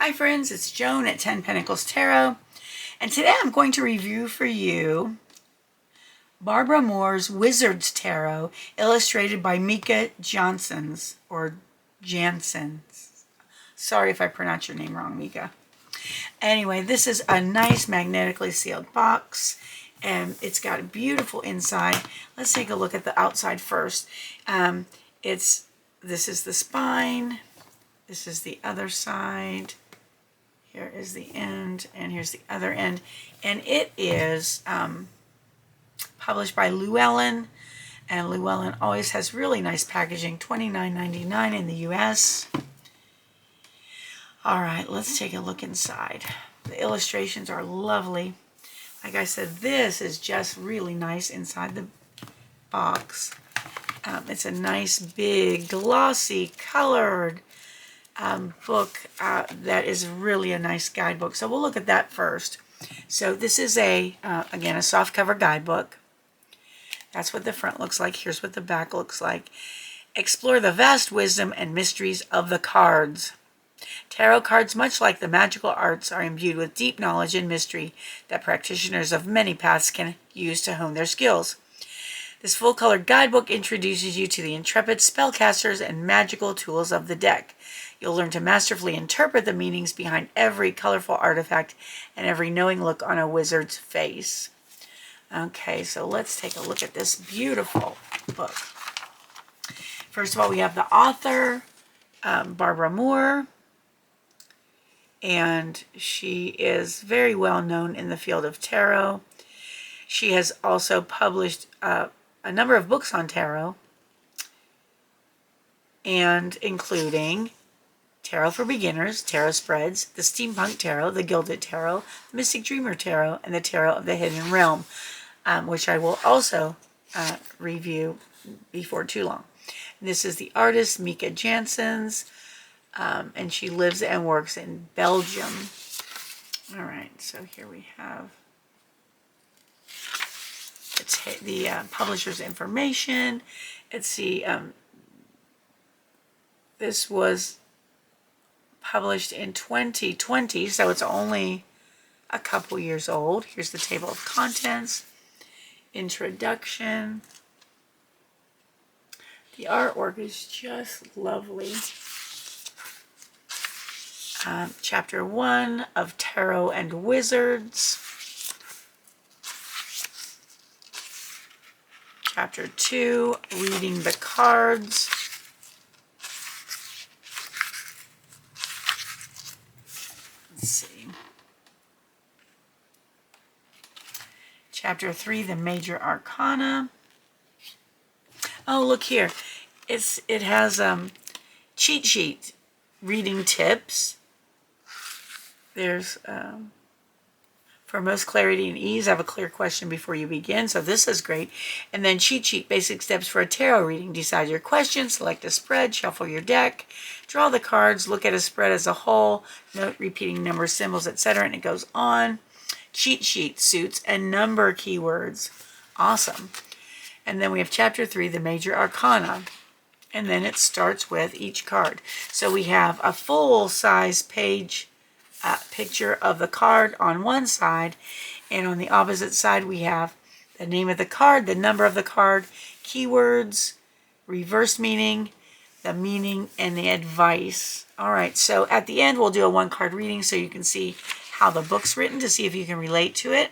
Hi friends, it's Joan at 10 Pentacles Tarot, and today I'm going to review for you Barbara Moore's Wizard's Tarot, illustrated by Mika Johnsons, or Jansons. Sorry if I pronounce your name wrong, Mika. Anyway, this is a nice magnetically sealed box, and it's got a beautiful inside. Let's take a look at the outside first. This is the spine. This is the other side. Here is the end, and here's the other end. And it is published by Llewellyn. And Llewellyn always has really nice packaging, $29.99 in the US. All right, let's take a look inside. The illustrations are lovely. Like I said, this is just really nice inside the box. It's a nice, big, glossy, colored book that is really a nice guidebook. So we'll look at that first. So this is again, a soft cover guidebook. That's what the front looks like. Here's what the back looks like. Explore the vast wisdom and mysteries of the cards. Tarot cards, much like the magical arts, are imbued with deep knowledge and mystery that practitioners of many paths can use to hone their skills. This full-colored guidebook introduces you to the intrepid spellcasters and magical tools of the deck. You'll learn to masterfully interpret the meanings behind every colorful artifact and every knowing look on a wizard's face. Okay, so let's take a look at this beautiful book. First of all, we have the author, Barbara Moore, and she is very well known in the field of tarot. She has also published a number of books on tarot, and including Tarot for Beginners, Tarot Spreads, the Steampunk Tarot, the Gilded Tarot, the Mystic Dreamer Tarot, and the Tarot of the Hidden Realm, which I will also review before too long. And this is the artist, Mika Johnsons, and she lives and works in Belgium. All right, so here we have the publisher's information. Let's see, this was published in 2020, so it's only a couple years old. Here's the table of contents, introduction. The artwork is just lovely. Chapter 1 of Tarot and Wizards. Chapter 2, Reading the Cards. Let's see. Chapter 3, the Major Arcana. Oh, look here. It has cheat sheet reading tips. There's for most clarity and ease, have a clear question before you begin. So this is great. And then cheat sheet, basic steps for a tarot reading. Decide your question, select a spread, shuffle your deck, draw the cards, look at a spread as a whole, note repeating numbers, symbols, etc. And it goes on. Cheat sheet, suits, and number keywords. Awesome. And then we have chapter 3, the Major Arcana. And then it starts with each card. So we have a full-size page picture of the card on one side, and on the opposite side we have the name of the card, the number of the card, keywords, reverse meaning, the meaning, and the advice. All right, so at the end we'll do a one-card reading so you can see how the book's written, to see if you can relate to it.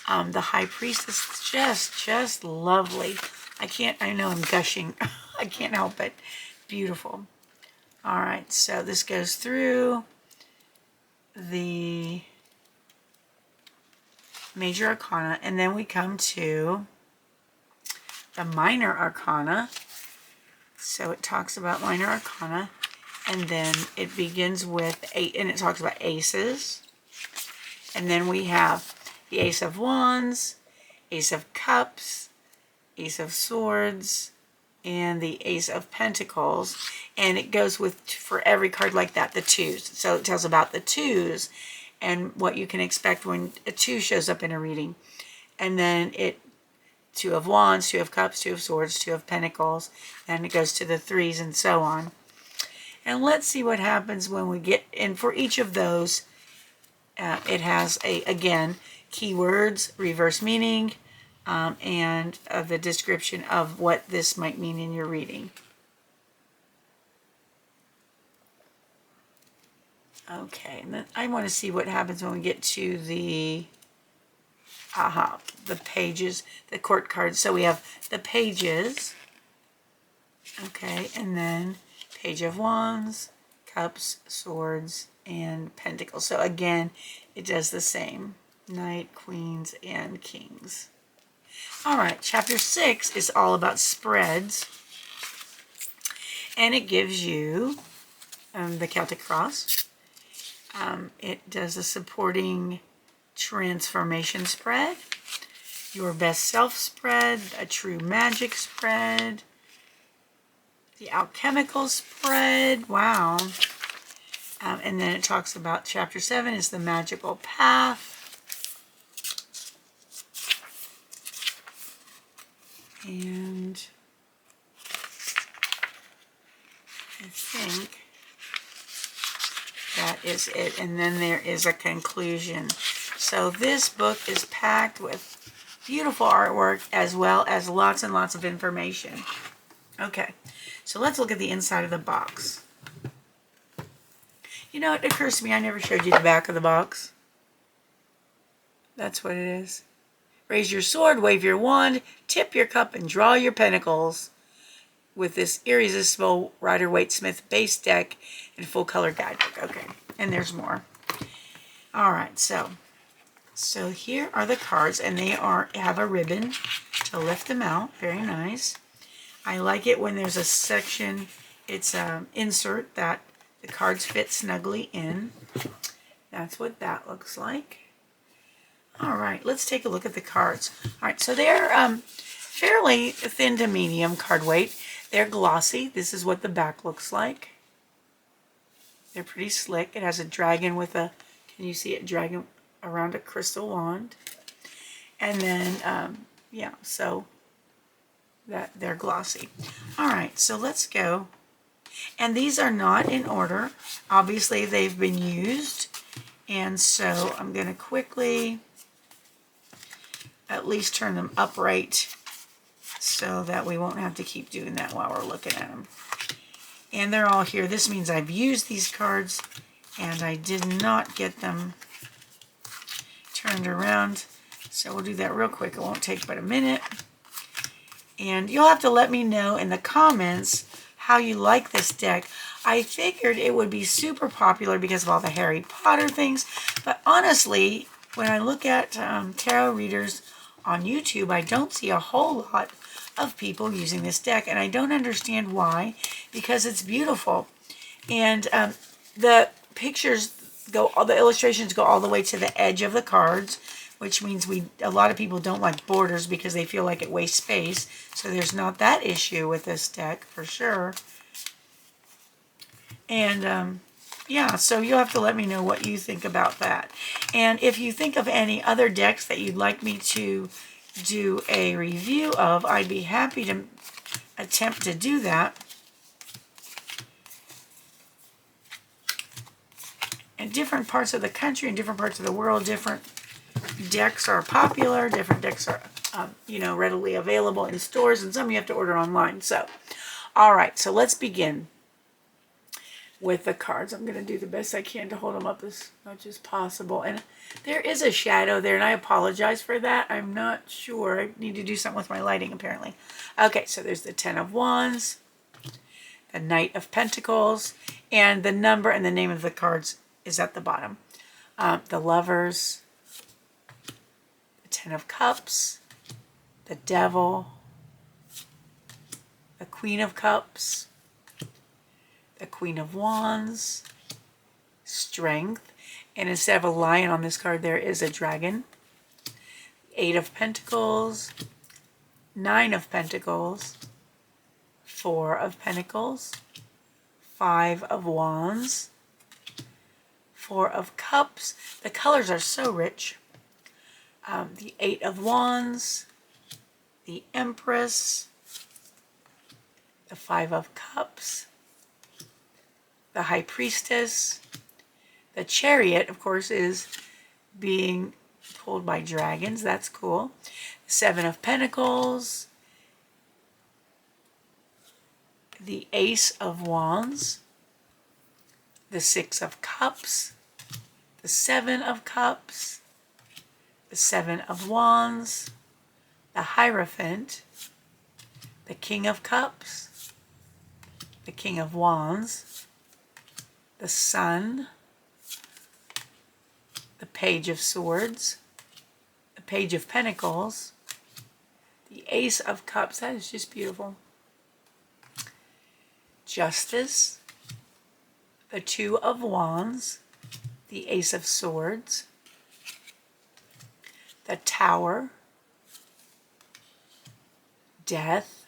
The High Priestess is just lovely. I know I'm gushing. I can't help it. Beautiful. All right, so this goes through the Major Arcana, and then we come to the Minor Arcana. So it talks about Minor Arcana, and then it begins with and it talks about aces, and then we have the Ace of Wands, Ace of Cups, Ace of Swords, and the Ace of Pentacles, and it goes with, for every card like that, the twos. So it tells about the twos and what you can expect when a 2 shows up in a reading. And then Two of Wands, Two of Cups, Two of Swords, Two of Pentacles, and it goes to the 3s and so on. And let's see what happens when we get, and for each of those, it has, again, keywords, reverse meaning, and the description of what this might mean in your reading. Okay, and then I want to see what happens when we get to the pages, the court cards. So we have the pages, okay, and then Page of Wands, Cups, Swords, and Pentacles. So again, it does the same. Knight, Queens, and Kings. All right, chapter 6 is all about spreads. And it gives you the Celtic Cross. It does a supporting transformation spread, your best self spread, a true magic spread, the alchemical spread. Wow. And then it talks about chapter 7 is the magical path. And I think that is it. And then there is a conclusion. So this book is packed with beautiful artwork as well as lots and lots of information. Okay, so let's look at the inside of the box. You know, it occurs to me I never showed you the back of the box. That's what it is. Raise your sword, wave your wand, tip your cup, and draw your pentacles with this irresistible Rider-Waite-Smith base deck and full color guidebook. Okay, and there's more. All right, so here are the cards, and they have a ribbon to lift them out. Very nice. I like it when there's a section, it's an insert that the cards fit snugly in. That's what that looks like. All right, let's take a look at the cards. All right, so they're fairly thin to medium card weight. They're glossy. This is what the back looks like. They're pretty slick. It has a dragon with a, can you see it, dragon around a crystal wand. And then, yeah, so that they're glossy. All right, so let's go. And these are not in order. Obviously, they've been used. And so I'm going to quickly at least turn them upright so that we won't have to keep doing that while we're looking at them. And they're all here. This means I've used these cards and I did not get them turned around. So we'll do that real quick. It won't take but a minute. And you'll have to let me know in the comments how you like this deck. I figured it would be super popular because of all the Harry Potter things. But honestly, when I look at tarot readers on YouTube, I don't see a whole lot of people using this deck. And I don't understand why, because it's beautiful. And the pictures go, all the illustrations go all the way to the edge of the cards, which means a lot of people don't like borders because they feel like it wastes space. So there's not that issue with this deck for sure. And yeah, so you'll have to let me know what you think about that. And if you think of any other decks that you'd like me to do a review of, I'd be happy to attempt to do that. In different parts of the country and different parts of the world, different decks are popular, different decks are you know, readily available in stores, and some you have to order online. So, all right, so let's begin with the cards. I'm going to do the best I can to hold them up as much as possible. And there is a shadow there, and I apologize for that. I'm not sure. I need to do something with my lighting, apparently. Okay, so there's the Ten of Wands, the Knight of Pentacles, and the number and the name of the cards is at the bottom. The Lovers, the Ten of Cups, the Devil, the Queen of Cups, the Queen of Wands, Strength, and instead of a lion on this card, there is a dragon. Eight of Pentacles, Nine of Pentacles, Four of Pentacles, Five of Wands, Four of Cups. The colors are so rich. The Eight of Wands, the Empress, the Five of Cups, the High Priestess. The Chariot, of course, is being pulled by dragons. That's cool. The Seven of Pentacles. The Ace of Wands. The Six of Cups. The Seven of Cups. The Seven of Wands. The Hierophant. The King of Cups. The King of Wands. The Sun. The Page of Swords. The Page of Pentacles. The Ace of Cups. That is just beautiful. Justice. The Two of Wands. The Ace of Swords. The Tower. Death.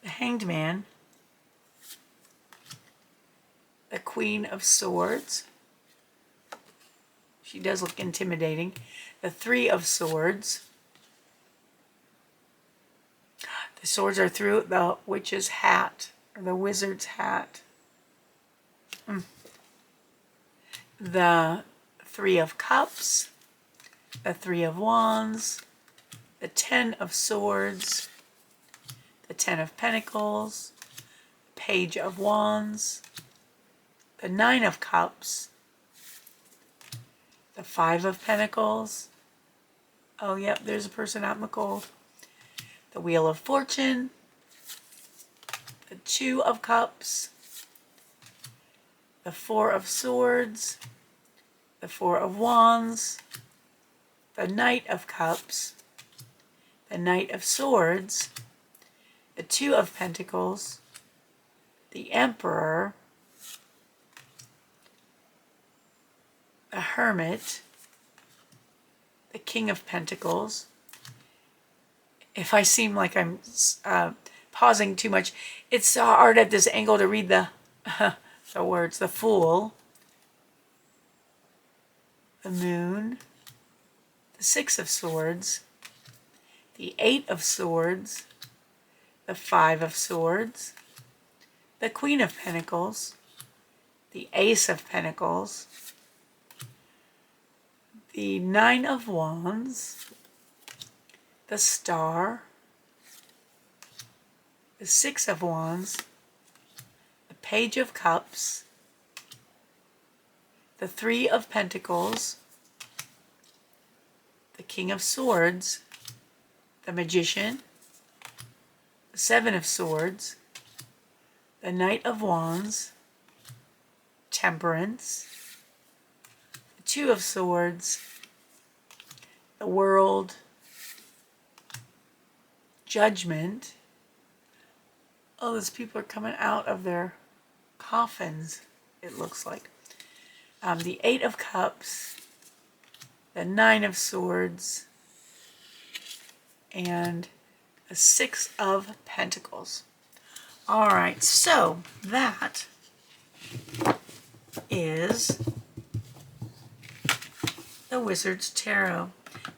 The Hanged Man. The Queen of Swords. She does look intimidating. The Three of Swords. The swords are through the witch's hat, or the wizard's hat. The Three of Cups. The Three of Wands. The Ten of Swords. The Ten of Pentacles. The Page of Wands. The Nine of Cups. The Five of Pentacles. Oh, yep, there's a person out in the cold. The Wheel of Fortune. The Two of Cups. The Four of Swords. The Four of Wands. The Knight of Cups. The Knight of Swords. The Two of Pentacles. The Emperor. The Hermit. The King of Pentacles. If I seem like I'm pausing too much, it's hard at this angle to read the the words. The Fool. The Moon. The Six of Swords. The Eight of Swords. The Five of Swords. The Queen of Pentacles. The Ace of Pentacles. The Nine of Wands. The Star. The Six of Wands. The Page of Cups. The Three of Pentacles. The King of Swords. The Magician. The Seven of Swords. The Knight of Wands. Temperance. The Two of Swords. The World. Judgment. Oh, those people are coming out of their coffins, it looks like. The Eight of Cups. The Nine of Swords. And the Six of Pentacles. All right, so that is the Wizard's Tarot.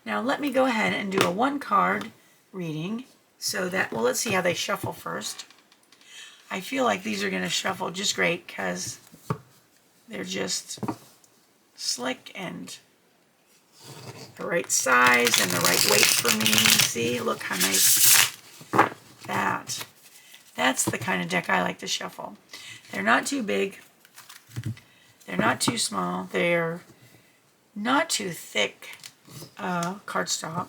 Now let me go ahead and do a one-card reading so that, well, let's see how they shuffle first. I feel like these are going to shuffle just great because they're just slick and the right size and the right weight for me. See, look how nice that's the kind of deck I like to shuffle. They're not too big. They're not too small. They're not too thick cardstock.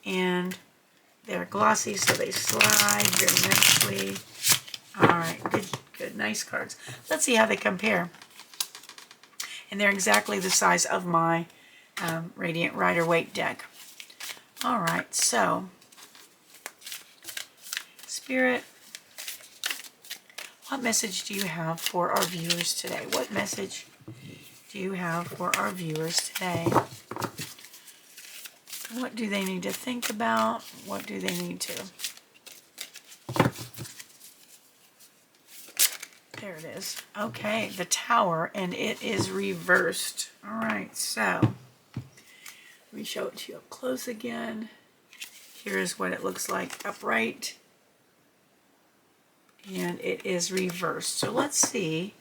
And they're glossy, so they slide very nicely. All right, good, nice cards. Let's see how they compare. And they're exactly the size of my Radiant Rider-Waite deck. All right, so Spirit, what message do you have for our viewers today? What message do you have for our viewers today? What do they need to think about? What do they need to... There it is. Okay, the Tower, and it is reversed. All right, so let me show it to you up close again. Here's what it looks like upright. and it is reversed. So let's see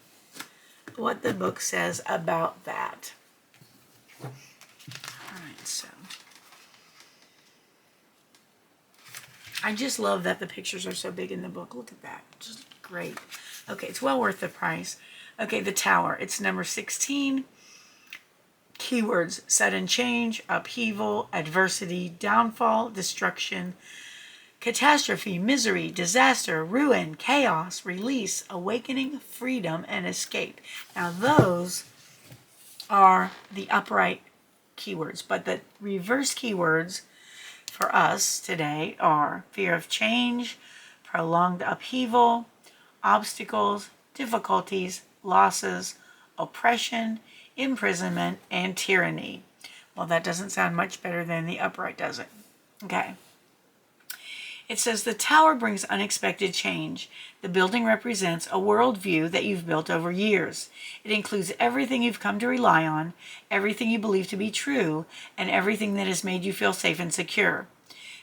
what the book says about that. All right, so I just love that the pictures are so big in the book. Look at that, just great. Okay, it's well worth the price. Okay, the Tower, it's number 16. Keywords: sudden change, upheaval, adversity, downfall, destruction, catastrophe, misery, disaster, ruin, chaos, release, awakening, freedom, and escape. Now those are the upright keywords, but the reverse keywords for us today are fear of change, prolonged upheaval, obstacles, difficulties, losses, oppression, imprisonment, and tyranny. Well, that doesn't sound much better than the upright, does it? Okay. It says the Tower brings unexpected change. The building represents a worldview that you've built over years. It includes everything you've come to rely on, everything you believe to be true, and everything that has made you feel safe and secure.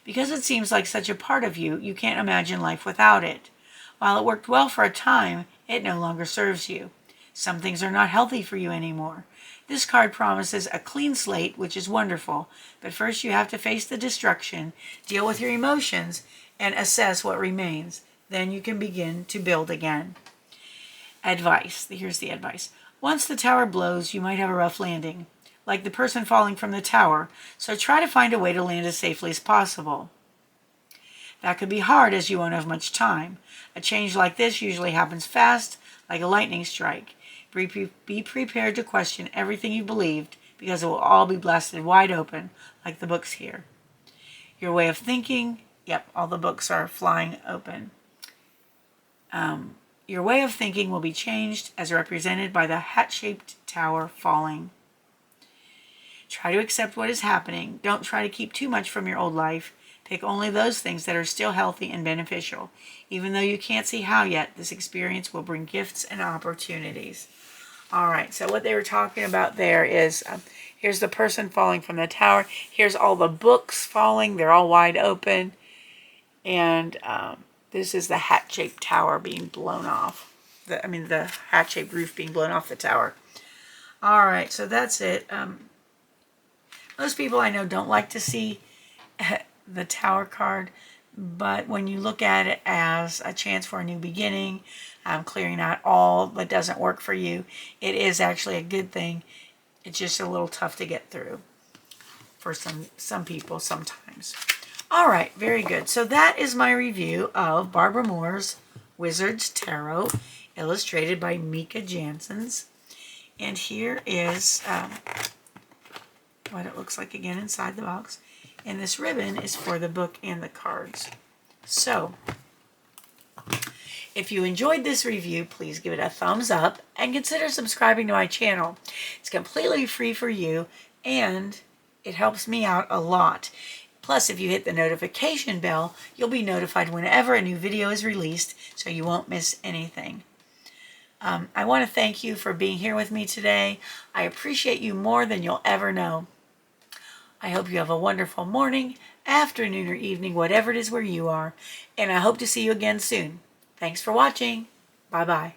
Because it seems like such a part of you, you can't imagine life without it. While it worked well for a time, it no longer serves you. Some things are not healthy for you anymore. This card promises a clean slate, which is wonderful, but first you have to face the destruction, deal with your emotions, and assess what remains. Then you can begin to build again. Advice. Here's the advice. Once the tower blows, you might have a rough landing, like the person falling from the tower, so try to find a way to land as safely as possible. That could be hard as you won't have much time. A change like this usually happens fast, like a lightning strike. Be prepared to question everything you believed, because it will all be blasted wide open, like the books here. Your way of thinking, yep, all the books are flying open. Your way of thinking will be changed as represented by the hat-shaped tower falling. Try to accept what is happening. Don't try to keep too much from your old life. Pick only those things that are still healthy and beneficial. Even though you can't see how yet, this experience will bring gifts and opportunities. All right, so what they were talking about there is, here's the person falling from the tower. Here's all the books falling. They're all wide open. And this is the hat-shaped tower being blown off. The hat-shaped roof being blown off the tower. All right, so that's it. Most people I know don't like to see the Tower card, but when you look at it as a chance for a new beginning, clearing out all that doesn't work for you, it is actually a good thing. It's just a little tough to get through for some people sometimes. All right, very good. So that is my review of Barbara Moore's Wizard's Tarot, illustrated by Mika Janssens. And here is what it looks like again inside the box. And this ribbon is for the book and the cards. So, if you enjoyed this review, please give it a thumbs up and consider subscribing to my channel. It's completely free for you and it helps me out a lot. Plus, if you hit the notification bell, you'll be notified whenever a new video is released, so you won't miss anything. I want to thank you for being here with me today. I appreciate you more than you'll ever know. I hope you have a wonderful morning, afternoon, or evening, whatever it is where you are, and I hope to see you again soon. Thanks for watching. Bye-bye.